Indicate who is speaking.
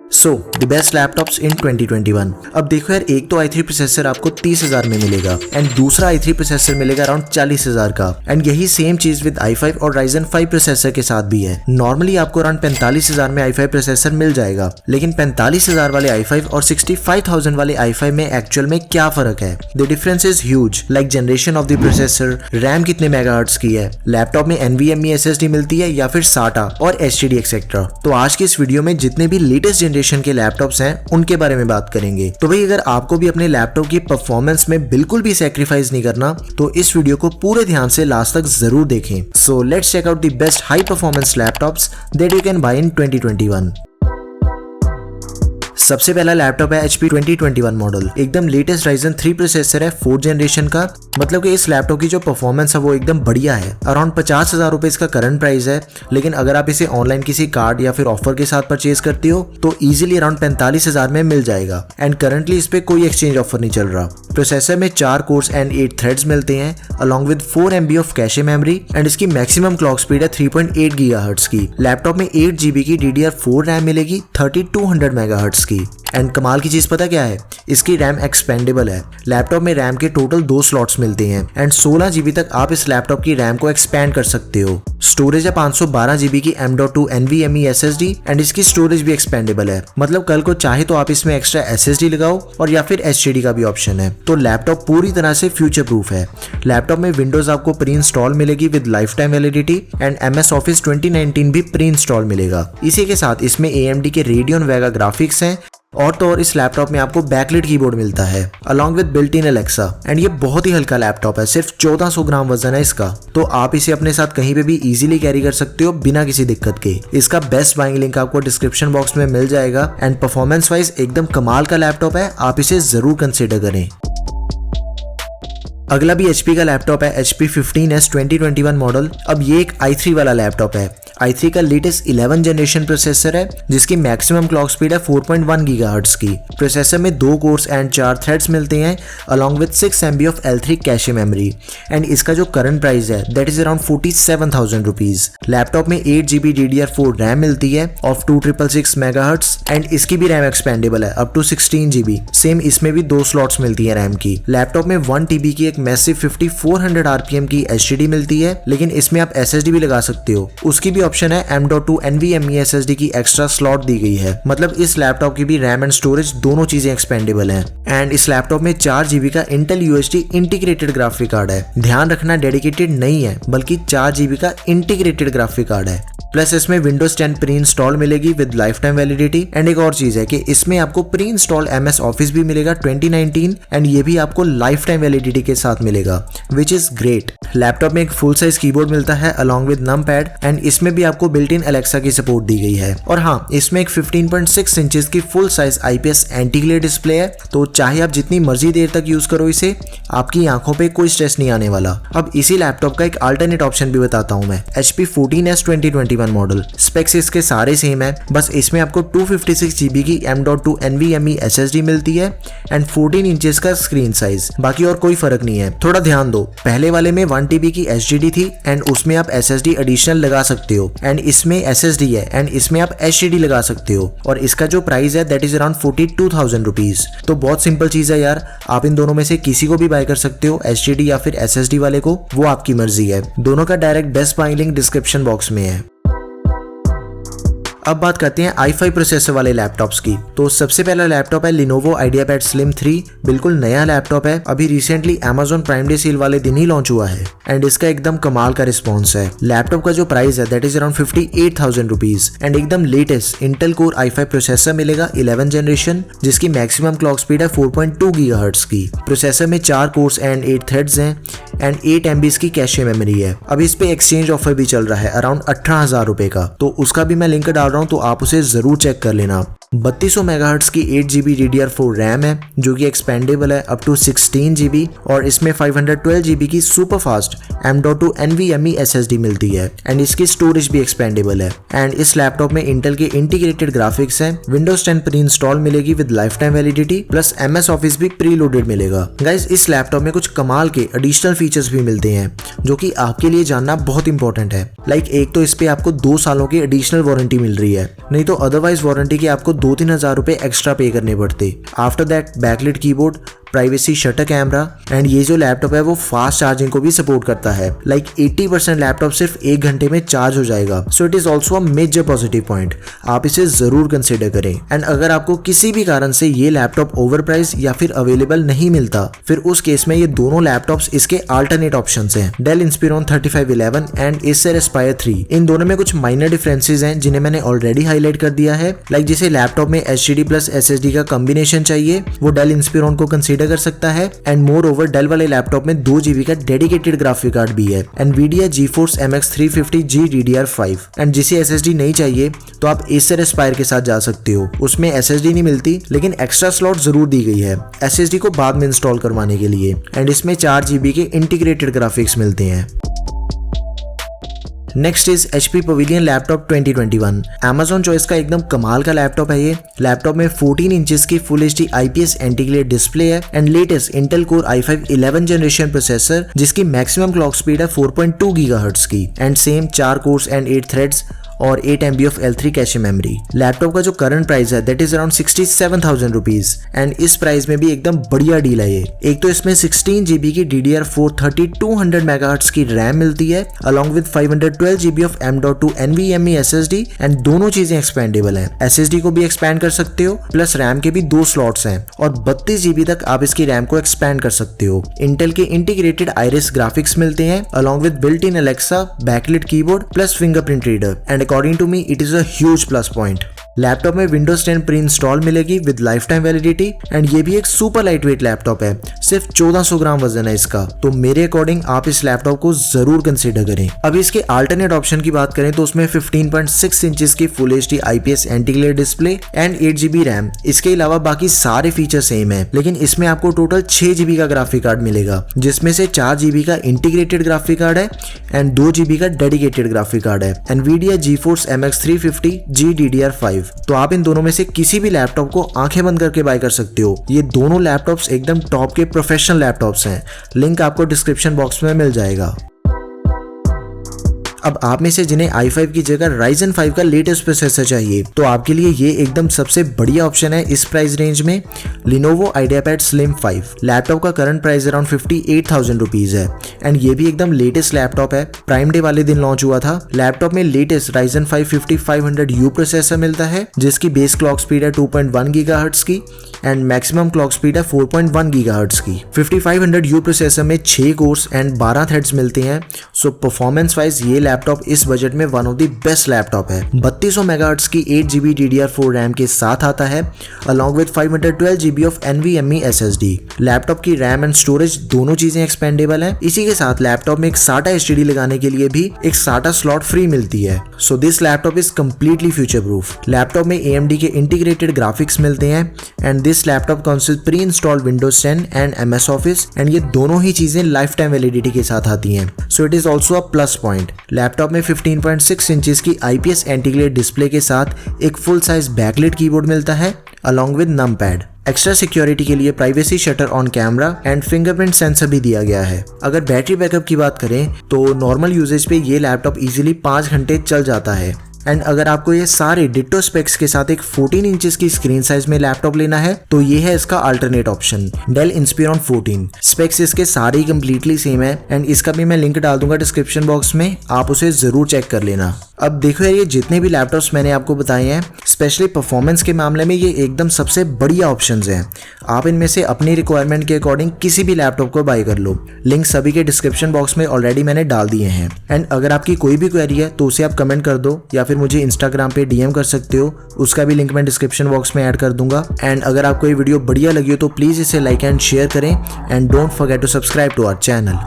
Speaker 1: So the best laptops इन 2021। अब देखो यार, एक तो i3 प्रोसेसर आपको 30,000 में मिलेगा एंड दूसरा i3 प्रोसेसर मिलेगा अराउंड 40,000 का। एंड यही सेम चीज विद i5 और Ryzen 5 प्रोसेसर के साथ भी है। नॉर्मली आपको अराउंड 45,000 में i5 प्रोसेसर मिल जाएगा, लेकिन 45,000 वाले i5 और 65,000 वाले i5 में एक्चुअल में क्या फर्क है? The difference is huge, like generation of the processor, RAM कितने मेगाहर्ट्ज की है, लैपटॉप में NVMe SSD मिलती है या फिर SATA और HDD एक्सेट्रा। तो आज की इस वीडियो में जितने भी लेटेस्ट जनरेशन के लैपटॉप्स हैं उनके बारे में बात करेंगे। तो भाई अगर आपको भी अपने लैपटॉप की परफॉर्मेंस में बिल्कुल भी सैक्रिफाइस नहीं करना तो इस वीडियो को पूरे ध्यान से लास्ट तक जरूर देखें। So let's check out the best high performance laptops that you can buy in 2021। सबसे पहला लैपटॉप है HP 2021 मॉडल। एकदम लेटेस्ट Ryzen 3 प्रोसेसर है 4th जनरेशन का। मतलब कि इस लैपटॉप की जो परफॉर्मेंस है वो एकदम बढ़िया है। अराउंड 50,000 रुपए इसका करंट प्राइस है, लेकिन अगर आप इसे ऑनलाइन किसी कार्ड या फिर ऑफर के साथ परचेज करते हो तो इजीली अराउंड 45,000 में मिल जाएगा। एंड करंटली इस पे कोई एक्सचेंज ऑफर नहीं चल रहा। प्रोसेसर में 4 कोर्स एंड 8 थ्रेड्स मिलते हैं along with 4 MB of cache memory and इसकी मैक्सिमम क्लॉक स्पीड है 3.8 GHz की। लैपटॉप में 8 GB की DDR4 रैम मिलेगी 3200 MHz की। एंड कमाल की चीज पता क्या है? इसकी रैम एक्सपेंडेबल है। लैपटॉप में रैम के टोटल 2 स्लॉट्स मिलते हैं एंड 16 GB तक आप इस लैपटॉप की रैम को एक्सपेंड कर सकते हो। स्टोरेज है 512 GB की M.2 NVMe SSD एंड इसकी स्टोरेज भी एक्सपेंडेबल है। मतलब कल को चाहे तो आप इसमें एक्स्ट्रा SSD लगाओ और या फिर HDD का भी ऑप्शन है। तो लैपटॉप पूरी तरह से फ्यूचर प्रूफ है। लैपटॉप में विंडोज आपको प्री इंस्टॉल मिलेगी with life time validity and MS Office 2019 भी प्री इंस्टॉल मिलेगा। इसी के साथ इसमें AMD के Radeon Vega ग्राफिक्स हैं और तो और इस लैपटॉप में आपको बैकलिट कीबोर्ड मिलता है along with built in Alexa. And ये बहुत ही हल्का लैपटॉप है, सिर्फ 1400 ग्राम वजन है इसका। तो आप इसे अपने साथ कहीं पे भी इजीली कैरी कर सकते हो बिना किसी दिक्कत के। इसका बेस्ट बाइंग लिंक आपको डिस्क्रिप्शन बॉक्स में मिल जाएगा एंड परफॉर्मेंस वाइज एकदम कमाल का लैपटॉप है, आप इसे जरूर कंसिडर करें। अगला भी HP का लैपटॉप है HP 15s 2021 मॉडल। अब ये एक i3 वाला लैपटॉप है। i3 का लेटेस्ट 11 जनरेशन प्रोसेसर है जिसकी मैक्सिमम क्लॉक स्पीड है 4.1 GHz की। प्रोसेसर में 2 कोर्स एंड 4 थ्रेड्स मिलते हैं along with 6 MB of L3 cache memory and इसका जो करंट प्राइस है that is around 47,000 rupees. Laptop में 8 GB DDR4 रैम मिलती है ऑफ 2666 MHz एंड इसकी भी रैम एक्सपेंडेबल है अप टू 16 GB। सेम इसमें भी 2 स्लॉट्स मिलती है रैम की। लैपटॉप में 1 TB की एक मैसिव 5400 RPM की HDD मिलती है, लेकिन इसमें आप SSD भी लगा सकते हो। उसकी भी ऑप्शन है M.2 NVMe SSD की एक्स्ट्रा स्लॉट दी गई है। मतलब इस लैपटॉप की भी रैम एंड स्टोरेज दोनों चीजें एक्सपेंडेबल हैं। एंड इस लैपटॉप में 4 GB का Intel UHD integrated graphic card है। ध्यान रखना डेडिकेटेड नहीं है बल्कि 4 GB का इंटीग्रेटेड ग्राफिक कार्ड है। प्लस इसमें Windows 10 प्री इंस्टॉल मिलेगी with life time validity and एक और चीज है कि इसमें आपको प्री इंस्टॉल MS Office भी मिलेगा 2019 एंड ये भी आपको लाइफ टाइम वैलिडिटी के साथ मिलेगा, विच इज ग्रेट। लैपटॉप में एक फुल साइज कीबोर्ड मिलता है along with num pad and इसमें भी आपको बिल्ट इन अलेक्सा की सपोर्ट दी गई है। और हाँ, इसमें एक 15.6 इंचेस की full size IPS anti glare display है, तो चाहे आप जितनी मर्जी देर तक यूज करो इसे, आपकी आंखों पे कोई स्ट्रेस नहीं आने वाला। अब इसी लैपटॉप का एक अल्टरनेट ऑप्शन भी बताता हूँ मैं, HP 14s 2021 मॉडल। स्पेक्स इसके सारे सेम है, बस इसमें आपको 256 GB की M.2 NVMe SSD मिलती है एंड 14 इंचेस का स्क्रीन साइज। बाकी और कोई फर्क नहीं है। थोड़ा ध्यान दो, पहले वाले में 1 TB की HDD थी एंड उसमें आप SSD एडिशनल लगा सकते हो एंड इसमें SSD है एंड इसमें आप HDD लगा सकते हो और इसका जो प्राइस है दैट इज अराउंड 42,000 रुपीज। तो बहुत सिंपल चीज है यार, आप इन दोनों में से किसी को भी बाय कर सकते हो, HDD या फिर SSD वाले को, वो आपकी मर्जी है। दोनों का direct best buying link description box में है। अब बात करते हैं i5 प्रोसेसर वाले लैपटॉप्स की। तो सबसे पहला लैपटॉप है Lenovo IdeaPad Slim 3। बिल्कुल नया लैपटॉप है, अभी recently Amazon prime day sale वाले दिन ही लॉन्च हुआ है एंड इसका एकदम कमाल का रिस्पॉन्स है। लैपटॉप का जो प्राइस है that is around 58,000 rupees and एकदम latest Intel Core i5 processor मिलेगा 11 जनरेशन जिसकी मैक्सिमम क्लॉक स्पीड है 4.2 GHz की। प्रोसेसर में 4 कोर्स एंड 8 थ्रेड्स हैं एंड 8 MB की कैशे मेमोरी है। अब इस पे एक्सचेंज ऑफर भी चल रहा है अराउंड 18,000 रुपए का, तो उसका भी मैं लिंक डाल रहा हूं, तो आप उसे जरूर चेक कर लेना। 3200 MHz की 8 GB DDR4 रैम है जो कि एक्सपेंडेबल है अप टू 16 GB और इसमें 512 GB की super fast M.2 NVMe SSD मिलती है एंड इसकी स्टोरेज भी एक्सपेंडेबल है। एंड इस लैपटॉप में इंटेल के इंटीग्रेटेड ग्राफिक्स हैं, Windows 10 प्री इंस्टॉल मिलेगी with life time validity plus MS Office भी प्री लोडेड मिलेगा। गाइस, इस लैपटॉप में कुछ कमाल के एडिशनल फीचर्स भी मिलते हैं जो कि आपके लिए जानना बहुत इंपॉर्टेंट है। लाइक एक तो इस पे आपको 2 सालों की एडिशनल वारंटी मिल रही है, नहीं तो अदरवाइज वारंटी के आपको 2-3 हज़ार रुपए एक्स्ट्रा पे करने पड़ते। After that backlit keyboard, privacy shutter camera and ये जो लैपटॉप है वो फास्ट चार्जिंग को भी सपोर्ट करता है। लाइक 80% लैपटॉप सिर्फ 1 घंटे में चार्ज हो जाएगा। So it is also a major positive point, आप इसे जरूर कंसिडर करें। एंड अगर आपको किसी भी कारण से ये लैपटॉप ओवर प्राइस या फिर अवेलेबल नहीं मिलता, फिर उस केस में ये दोनों लैपटॉप्स इसके अल्टरनेट ऑप्शंस हैं। Dell Inspiron 3511 and Acer Aspire 3, इन दोनों में कुछ माइनर डिफरेंसेस हैं जिन्हें मैंने ऑलरेडी हाईलाइट कर दिया है। लाइक जिसे लैपटॉप में HDD प्लस SSD का कॉम्बिनेशन चाहिए, वो डेल इंस्पिरॉन को कंसीडर कर सकता है। एंड मोर ओवर डेल वाले लैपटॉप में 2 GB का डेडिकेटेड ग्राफिक कार्ड भी है। NVIDIA GeForce MX 350G DDR5। And जिसे SSD नहीं चाहिए तो आप एसर एस्पायर के साथ जा सकते हो, उसमें SSD नहीं मिलती लेकिन एक्स्ट्रा स्लॉट जरूर दी गई है SSD को बाद में इंस्टॉल करवाने के लिए। एंड इसमें 4 GB के इंटीग्रेटेड ग्राफिक्स मिलते हैं। Next is HP Pavilion laptop 2021। Amazon choice का एकदम कमाल का लैपटॉप है ये। लैपटॉप में 14 इंचेस की full HD IPS anti glare display है and latest Intel core i5 11 generation processor जिसकी मैक्सिमम क्लॉक स्पीड है 4.2 GHz की and same 4 cores and 8 threads और 8 MB of L3 cache memory. Laptop का जो करंट प्राइस है that is around 67,000 rupees and इस प्राइस में भी एकदम बढ़िया डील है ये। एक तो इसमें 16 GB की DDR4 3200 MHz की रैम मिलती है along with 512 GB of M.2 NVMe SSD and दोनों चीजें एक्सपेंडेबल हैं। SSD को भी एक्सपैंड कर सकते हो प्लस रैम के भी 2 स्लॉट्स हैं और 32 GB तक आप इसकी रैम को एक्सपैंड कर सकते हो। इंटेल के इंटीग्रेटेड आइरिस ग्राफिक्स मिलते हैं along with built in Alexa, backlit keyboard plus fingerprint reader and according to me it is a huge plus point। Laptop में Windows 10 प्री इंस्टॉल मिलेगी with life time validity and ये भी एक super light weight laptop है, सिर्फ 1400 ग्राम वजन है इसका। तो मेरे अकॉर्डिंग आप इस लैपटॉप को जरूर कंसीडर करें। अब इसके अल्टरनेट ऑप्शन की बात करें तो उसमें 15.6 इंचेस की full HD IPS anti glare display and 8 GB RAM. इसके अलावा बाकी सारे फीचर सेम है लेकिन इसमें आपको टोटल 6 GB का ग्राफिक कार्ड मिलेगा जिसमें से 4 GB का इंटीग्रेटेड ग्राफिक कार्ड है एंड 2 GB का डेडिकेटेड ग्राफिक कार्ड है। NVIDIA GeForce MX 350G DDR5। तो आप इन दोनों में से किसी भी लैपटॉप को आंखें बंद करके बाय कर सकते हो। ये दोनों लैपटॉप्स एकदम टॉप के प्रोफेशनल लैपटॉप्स हैं। लिंक आपको डिस्क्रिप्शन बॉक्स में मिल जाएगा। अब आप में से जिन्हें i5 की जगह Ryzen 5 का लेटेस्ट प्रोसेसर चाहिए तो आपके लिए ये एकदम सबसे बढ़िया ऑप्शन है इस प्राइस रेंज में। Lenovo IdeaPad Slim 5 लैपटॉप का करंट प्राइस अराउंड 58,000 रुपीज है एंड ये भी एकदम लेटेस्ट लैपटॉप है। प्राइम डे वाले दिन लॉन्च हुआ था। लैपटॉप में लेटेस्ट Ryzen 5 5500U प्रोसेसर मिलता है जिसकी बेस क्लॉक स्पीड है 2.1 GHz की एंड मैक्सिमम क्लॉक स्पीड है 4.1 GHz की। 5500U प्रोसेसर में 6 कोर्स एंड 12 थ्रेड्स मिलते हैं। सो परफॉर्मेंस वाइज ये लैपटॉप इस बजट में one of the best laptop है। 3200 MHz की 8 GB DDR4 रैम के साथ आता है along with 512 GB of NVMe SSD। Laptop की रैम एंड स्टोरेज दोनों चीजें एक्सपेंडेबल है। इसी के साथ लैपटॉप में एक SATA HDD लगाने के लिए भी एक SATA स्लॉट फ्री मिलती है। So this laptop is completely future proof. Laptop में AMD के इंटीग्रेटेड ग्राफिक्स मिलते हैं and this laptop comes with pre installed Windows 10 and MS Office and ये दोनों ही चीजें लाइफ टाइम वैलिडिटी के साथ आती हैं। सो it is also a plus point. Laptop में 15.6 इंचेस की IPS एंटी-ग्लेयर डिस्प्ले के साथ एक फुल साइज बैकलिट कीबोर्ड मिलता है along with num pad. Extra security के लिए privacy shutter on camera and fingerprint sensor भी दिया गया है। अगर बैटरी बैकअप की बात करें तो नॉर्मल यूजेज पे ये लैपटॉप इजीली 5 घंटे चल जाता है एंड अगर आपको ये सारे डिट्टो स्पेक्स के साथ एक 14 इंचेस की स्क्रीन साइज में लैपटॉप लेना है तो ये है इसका alternate option Dell Inspiron 14। Specs इसके सारे कंप्लीटली सेम है एंड इसका भी मैं लिंक डाल दूंगा डिस्क्रिप्शन बॉक्स में, आप उसे जरूर चेक कर लेना। अब देखो यार, ये जितने भी लैपटॉप्स मैंने आपको बताए हैं स्पेशली परफॉर्मेंस के मामले में ये एकदम सबसे बढ़िया ऑप्शंस हैं। आप इनमें से अपनी रिक्वायरमेंट के अकॉर्डिंग किसी भी लैपटॉप को बाय कर लो। लिंक सभी के डिस्क्रिप्शन बॉक्स में ऑलरेडी मैंने डाल दिए हैं एंड अगर आपकी कोई भी क्वेरी है तो उसे आप कमेंट कर दो या फिर मुझे इंस्टाग्राम पे DM कर सकते हो, उसका भी लिंक मैं डिस्क्रिप्शन बॉक्स में ऐड कर दूंगा। एंड अगर आपको ये वीडियो बढ़िया लगी हो तो प्लीज इसे लाइक एंड शेयर करें and don't forget to subscribe to our channel.